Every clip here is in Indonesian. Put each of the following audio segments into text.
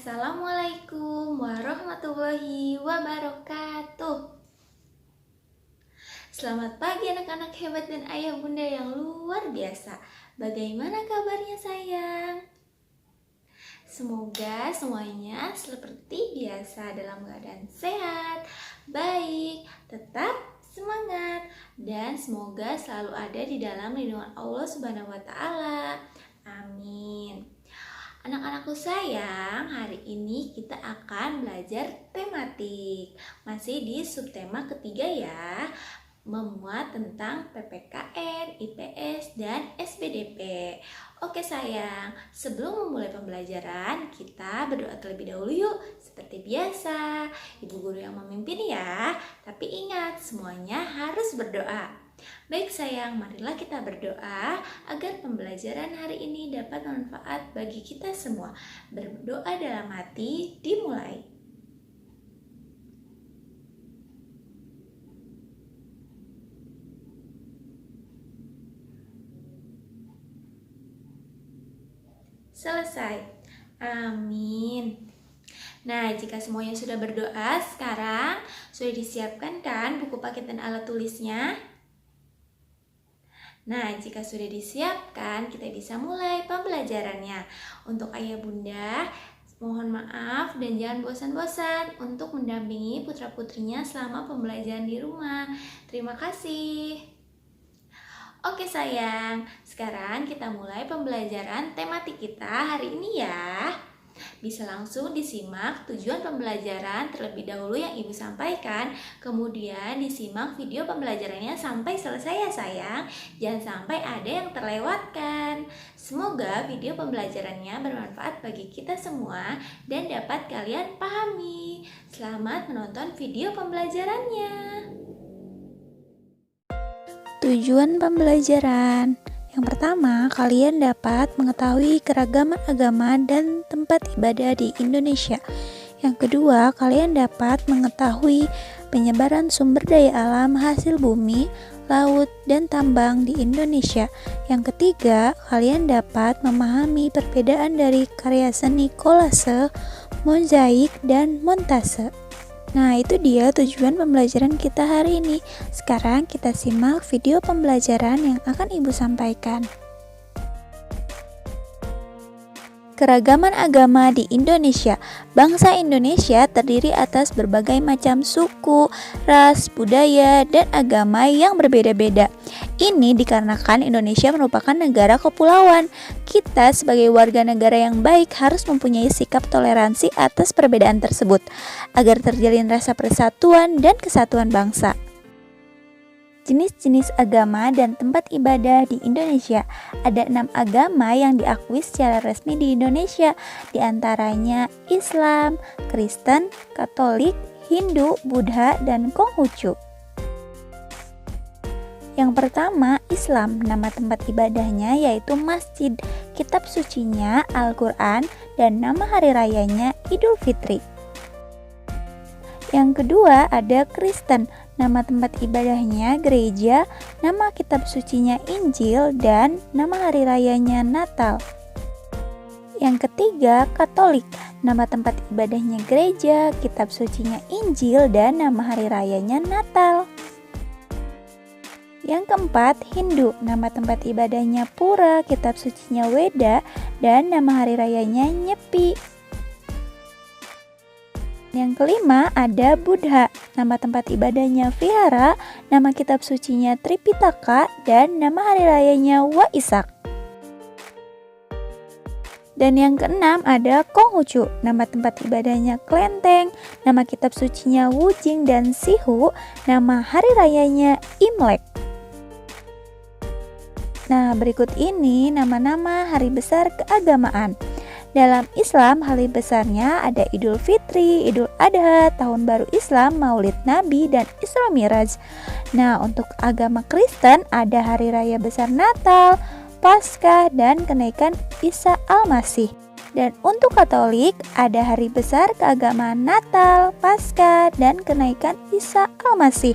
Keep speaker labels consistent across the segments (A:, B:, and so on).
A: Assalamualaikum warahmatullahi wabarakatuh. Selamat pagi anak-anak hebat dan ayah bunda yang luar biasa. Bagaimana kabarnya sayang? Semoga semuanya seperti biasa dalam keadaan sehat, baik, tetap semangat, dan semoga selalu ada di dalam lindungan Allah Subhanahu wa Ta'ala. Amin. Anak-anakku sayang, hari ini kita akan belajar tematik. Masih di subtema ketiga ya, memuat tentang PPKN, IPS, dan SPDP. Oke sayang, sebelum memulai pembelajaran, kita berdoa terlebih dahulu yuk. Seperti biasa, ibu guru yang memimpin ya. Tapi ingat, semuanya harus berdoa. Baik sayang, marilah kita berdoa agar pembelajaran hari ini dapat bermanfaat bagi kita semua. Berdoa dalam hati, dimulai. Selesai. Amin. Nah, jika semuanya sudah berdoa, sekarang sudah disiapkan kan buku paket dan alat tulisnya? Nah, jika sudah disiapkan, kita bisa mulai pembelajarannya. Untuk ayah bunda, mohon maaf dan jangan bosan-bosan untuk mendampingi putra-putrinya selama pembelajaran di rumah. Terima kasih. Oke sayang, sekarang kita mulai pembelajaran tematik kita hari ini ya. Bisa langsung disimak tujuan pembelajaran terlebih dahulu yang ibu sampaikan, kemudian disimak video pembelajarannya sampai selesai ya sayang. Jangan sampai ada yang terlewatkan. Semoga video pembelajarannya bermanfaat bagi kita semua dan dapat kalian pahami. Selamat menonton video pembelajarannya.
B: Tujuan pembelajaran. Yang pertama, kalian dapat mengetahui keragaman agama dan tempat ibadah di Indonesia. Yang kedua, kalian dapat mengetahui penyebaran sumber daya alam hasil bumi, laut, dan tambang di Indonesia. Yang ketiga, kalian dapat memahami perbedaan dari karya seni kolase, mozaik, dan montase. Nah, itu dia tujuan pembelajaran kita hari ini. Sekarang kita simak video pembelajaran yang akan ibu sampaikan. Keragaman agama di Indonesia. Bangsa Indonesia terdiri atas berbagai macam suku, ras, budaya, dan agama yang berbeda-beda. Ini dikarenakan Indonesia merupakan negara kepulauan. Kita sebagai warga negara yang baik harus mempunyai sikap toleransi atas perbedaan tersebut, agar terjalin rasa persatuan dan kesatuan bangsa. Jenis-jenis agama dan tempat ibadah di Indonesia. Ada 6 agama yang diakui secara resmi di Indonesia, di antaranya Islam, Kristen, Katolik, Hindu, Buddha, dan Konghucu. Yang pertama, Islam. Nama tempat ibadahnya yaitu masjid, kitab sucinya Al-Quran, dan nama hari rayanya Idul Fitri. Yang kedua, ada Kristen. Nama tempat ibadahnya gereja, nama kitab sucinya Injil, dan nama hari rayanya Natal. Yang ketiga, Katolik. Nama tempat ibadahnya gereja, kitab sucinya Injil, dan nama hari rayanya Natal. Yang keempat, Hindu. Nama tempat ibadahnya Pura, kitab sucinya Weda, dan nama hari rayanya Nyepi. Yang kelima, ada Buddha. Nama tempat ibadahnya Vihara, nama kitab sucinya Tripitaka, dan nama hari rayanya Waisak. Dan yang keenam, ada Konghucu. Nama tempat ibadahnya Klenteng, nama kitab sucinya Wujing dan Sihu, nama hari rayanya Imlek. Nah, berikut ini nama-nama hari besar keagamaan. Dalam Islam, hari besarnya ada Idul Fitri, Idul Adha, Tahun Baru Islam, Maulid Nabi, dan Isra Miraj. Nah, untuk agama Kristen ada hari raya besar Natal, Paskah, dan kenaikan Isa Al-Masih. Dan untuk Katolik, ada hari besar keagamaan Natal, Paskah, dan kenaikan Isa Al-Masih.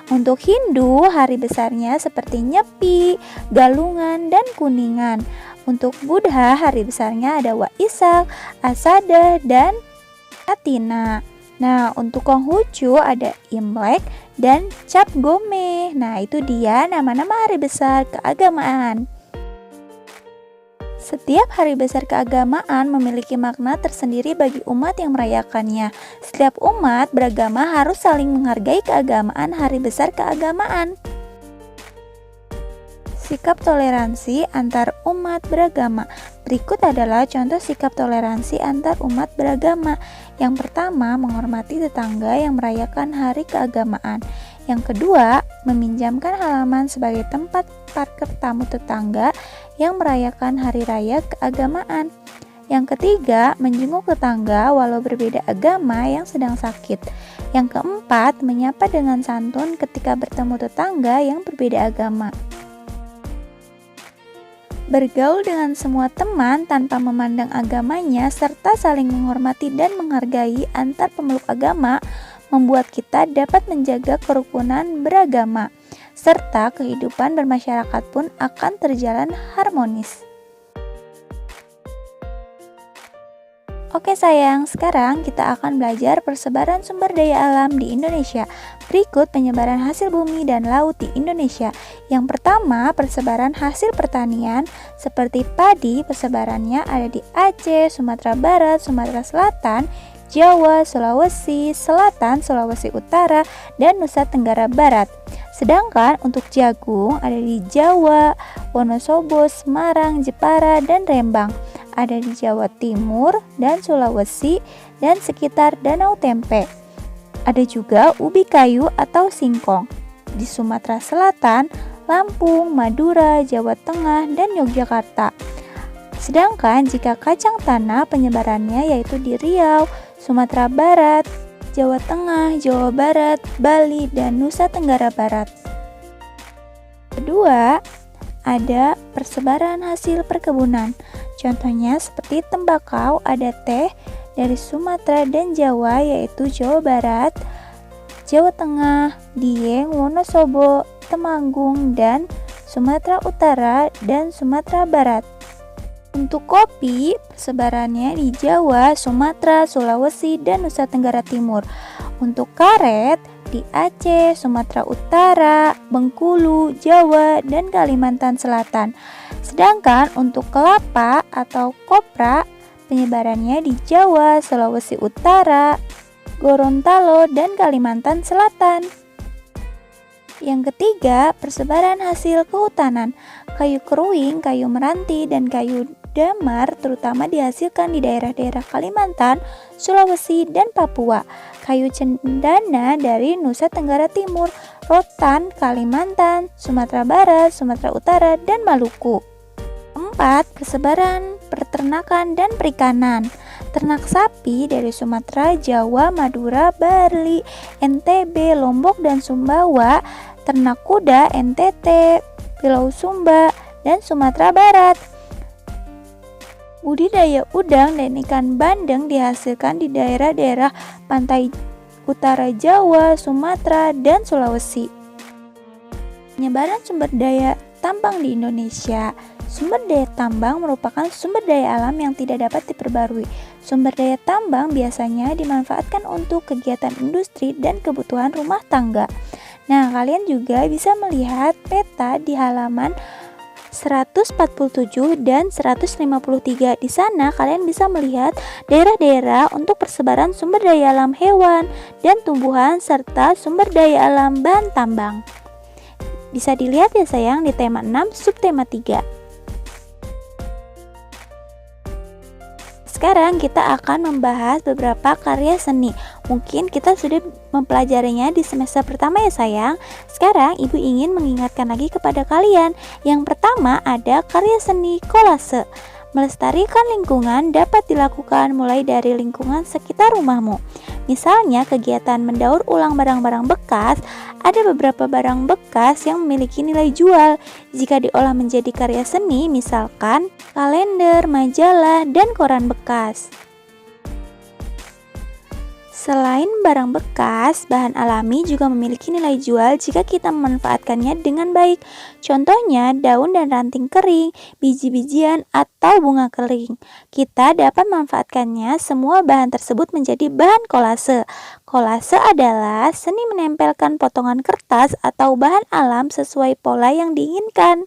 B: Untuk Hindu, hari besarnya seperti Nyepi, Galungan, dan Kuningan. Untuk Buddha, hari besarnya ada Waisak, Asada, dan Atina. Nah, untuk Konghucu ada Imlek dan Cap Gome. Nah, itu dia nama-nama hari besar keagamaan. Setiap hari besar keagamaan memiliki makna tersendiri bagi umat yang merayakannya. Setiap umat beragama harus saling menghargai keagamaan hari besar keagamaan. Sikap toleransi antar umat beragama. Berikut adalah contoh sikap toleransi antar umat beragama. Yang pertama, menghormati tetangga yang merayakan hari keagamaan. Yang kedua, meminjamkan halaman sebagai tempat parkir tamu tetangga yang merayakan hari raya keagamaan. Yang ketiga, menjenguk tetangga walau berbeda agama yang sedang sakit. Yang keempat, menyapa dengan santun ketika bertemu tetangga yang berbeda agama. Bergaul dengan semua teman tanpa memandang agamanya serta saling menghormati dan menghargai antar pemeluk agama membuat kita dapat menjaga kerukunan beragama serta kehidupan bermasyarakat pun akan terjalan harmonis. Oke sayang, sekarang kita akan belajar persebaran sumber daya alam di Indonesia. Berikut penyebaran hasil bumi dan laut di Indonesia. Yang pertama, persebaran hasil pertanian. Seperti padi, persebarannya ada di Aceh, Sumatera Barat, Sumatera Selatan, Jawa, Sulawesi Selatan, Sulawesi Utara, dan Nusa Tenggara Barat. Sedangkan untuk jagung ada di Jawa, Wonosobo, Semarang, Jepara, dan Rembang. Ada di Jawa Timur dan Sulawesi dan sekitar Danau Tempe. Ada juga ubi kayu atau singkong di Sumatera Selatan, Lampung, Madura, Jawa Tengah, dan Yogyakarta. Sedangkan jika kacang tanah penyebarannya yaitu di Riau, Sumatera Barat, Jawa Tengah, Jawa Barat, Bali, dan Nusa Tenggara Barat. Kedua, ada persebaran hasil perkebunan. Contohnya seperti tembakau, ada teh dari Sumatera dan Jawa yaitu Jawa Barat, Jawa Tengah, Dieng, Wonosobo, Temanggung, dan Sumatera Utara dan Sumatera Barat. Untuk kopi, persebarannya di Jawa, Sumatera, Sulawesi, dan Nusa Tenggara Timur. Untuk karet, di Aceh, Sumatera Utara, Bengkulu, Jawa, dan Kalimantan Selatan. Sedangkan untuk kelapa atau kopra, penyebarannya di Jawa, Sulawesi Utara, Gorontalo, dan Kalimantan Selatan. Yang ketiga, persebaran hasil kehutanan. Kayu keruing, kayu meranti, dan kayu damar terutama dihasilkan di daerah-daerah Kalimantan, Sulawesi, dan Papua. Kayu cendana dari Nusa Tenggara Timur, rotan, Kalimantan, Sumatera Barat, Sumatera Utara, dan Maluku. 4. Persebaran peternakan dan perikanan. Ternak sapi dari Sumatera, Jawa, Madura, Bali, NTB, Lombok, dan Sumbawa. Ternak kuda NTT, Pulau Sumba, dan Sumatera Barat. Budidaya udang dan ikan bandeng dihasilkan di daerah-daerah pantai utara Jawa, Sumatera, dan Sulawesi. Penyebaran sumber daya tambang di Indonesia. Sumber daya tambang merupakan sumber daya alam yang tidak dapat diperbarui. Sumber daya tambang biasanya dimanfaatkan untuk kegiatan industri dan kebutuhan rumah tangga. Nah, kalian juga bisa melihat peta di halaman 147 dan 153. Di sana kalian bisa melihat daerah-daerah untuk persebaran sumber daya alam hewan dan tumbuhan serta sumber daya alam bahan tambang. Bisa dilihat ya sayang di tema 6 subtema 3. Sekarang kita akan membahas beberapa karya seni. Mungkin kita sudah mempelajarinya di semester pertama ya sayang. Sekarang ibu ingin mengingatkan lagi kepada kalian. Yang pertama ada karya seni kolase. Melestarikan lingkungan dapat dilakukan mulai dari lingkungan sekitar rumahmu. Misalnya kegiatan mendaur ulang barang-barang bekas, ada beberapa barang bekas yang memiliki nilai jual jika diolah menjadi karya seni, misalkan kalender, majalah, dan koran bekas. Selain barang bekas, bahan alami juga memiliki nilai jual jika kita memanfaatkannya dengan baik. Contohnya, daun dan ranting kering, biji-bijian, atau bunga kering. Kita dapat memanfaatkannya semua bahan tersebut menjadi bahan kolase. Kolase adalah seni menempelkan potongan kertas atau bahan alam sesuai pola yang diinginkan.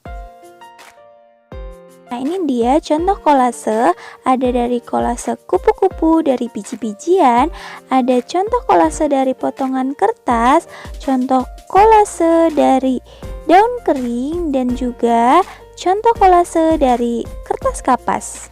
B: Nah, ini dia contoh kolase. Ada dari kolase kupu-kupu dari biji-bijian, ada contoh kolase dari potongan kertas, contoh kolase dari daun kering, dan juga contoh kolase dari kertas kapas.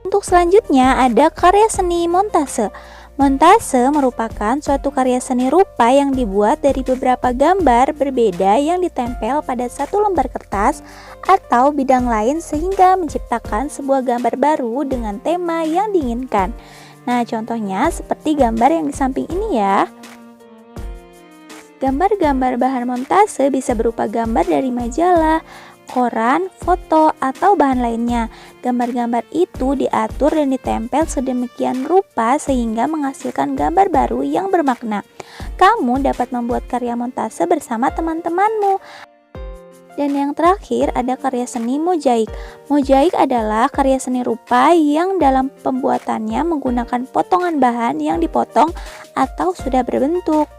B: Untuk selanjutnya ada karya seni montase. Montase merupakan suatu karya seni rupa yang dibuat dari beberapa gambar berbeda yang ditempel pada satu lembar kertas atau bidang lain sehingga menciptakan sebuah gambar baru dengan tema yang diinginkan. Nah, contohnya seperti gambar yang di samping ini ya. Gambar-gambar bahan montase bisa berupa gambar dari majalah, koran, foto, atau bahan lainnya. Gambar-gambar itu diatur dan ditempel sedemikian rupa sehingga menghasilkan gambar baru yang bermakna. Kamu dapat membuat karya montase bersama teman-temanmu. Dan yang terakhir ada karya seni mozaik. Mozaik adalah karya seni rupa yang dalam pembuatannya menggunakan potongan bahan yang dipotong atau sudah berbentuk.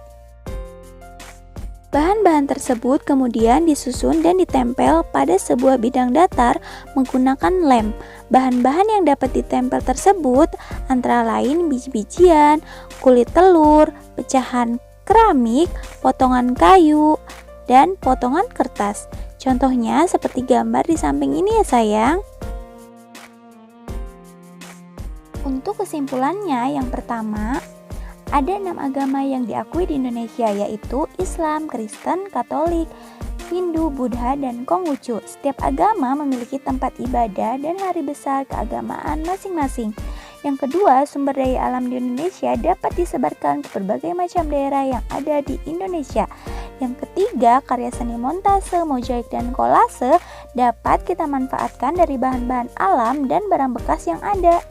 B: Bahan-bahan tersebut kemudian disusun dan ditempel pada sebuah bidang datar menggunakan lem. Bahan-bahan yang dapat ditempel tersebut antara lain biji-bijian, kulit telur, pecahan keramik, potongan kayu, dan potongan kertas. Contohnya seperti gambar di samping ini ya sayang. Untuk kesimpulannya, yang pertama, ada 6 agama yang diakui di Indonesia, yaitu Islam, Kristen, Katolik, Hindu, Buddha, dan Konghucu. Setiap agama memiliki tempat ibadah dan hari besar keagamaan masing-masing. Yang kedua, sumber daya alam di Indonesia dapat disebarkan ke berbagai macam daerah yang ada di Indonesia. Yang ketiga, karya seni montase, mozaik, dan kolase dapat kita manfaatkan dari bahan-bahan alam dan barang bekas yang ada.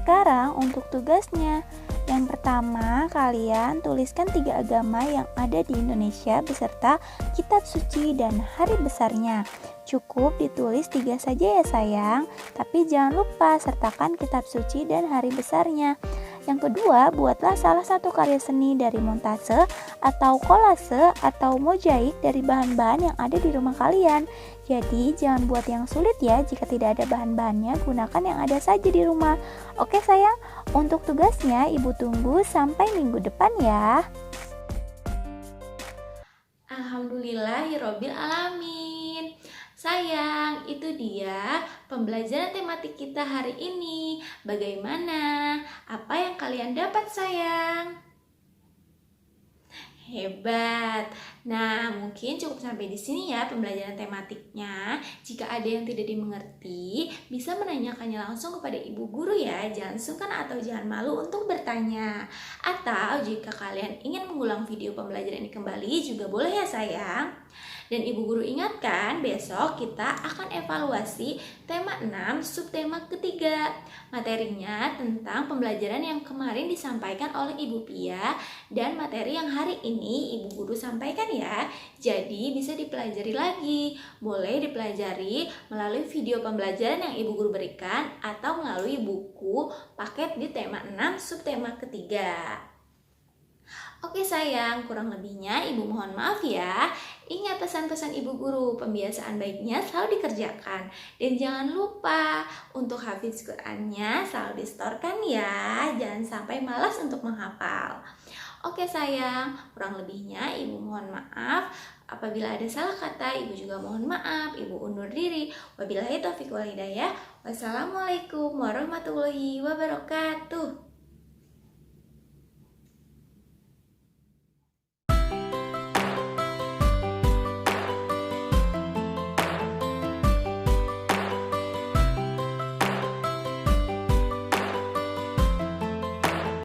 B: Sekarang untuk tugasnya. Yang pertama, kalian tuliskan 3 agama yang ada di Indonesia beserta kitab suci dan hari besarnya. Cukup ditulis 3 saja ya sayang, tapi jangan lupa sertakan kitab suci dan hari besarnya. Yang kedua, buatlah salah satu karya seni dari montase atau kolase atau mozaik dari bahan-bahan yang ada di rumah kalian. Jadi jangan buat yang sulit ya, jika tidak ada bahan-bahannya gunakan yang ada saja di rumah. Oke sayang, untuk tugasnya ibu tunggu sampai minggu depan ya.
A: Alhamdulillahirobbil alamin. Sayang, itu dia pembelajaran tematik kita hari ini. Bagaimana? Apa yang kalian dapat sayang? Hebat. Nah, mungkin cukup sampai di sini ya pembelajaran tematiknya. Jika ada yang tidak dimengerti, bisa menanyakannya langsung kepada ibu guru ya. Jangan sungkan atau jangan malu untuk bertanya. Atau jika kalian ingin mengulang video pembelajaran ini kembali juga boleh ya sayang. Dan ibu guru ingatkan, besok kita akan evaluasi tema 6 subtema ketiga. Materinya tentang pembelajaran yang kemarin disampaikan oleh Ibu Pia dan materi yang hari ini Ibu Guru sampaikan ya. Jadi bisa dipelajari lagi. Boleh dipelajari melalui video pembelajaran yang Ibu Guru berikan atau melalui buku paket di tema 6 subtema ketiga. Oke sayang, kurang lebihnya ibu mohon maaf ya. Ingat pesan-pesan ibu guru, pembiasaan baiknya selalu dikerjakan. Dan jangan lupa untuk hafiz Qur'annya selalu distorkan ya. Jangan sampai malas untuk menghafal. Oke sayang, kurang lebihnya ibu mohon maaf. Apabila ada salah kata, ibu juga mohon maaf. Ibu undur diri. Wabillahi taufiq wal hidayah. Wassalamualaikum warahmatullahi wabarakatuh.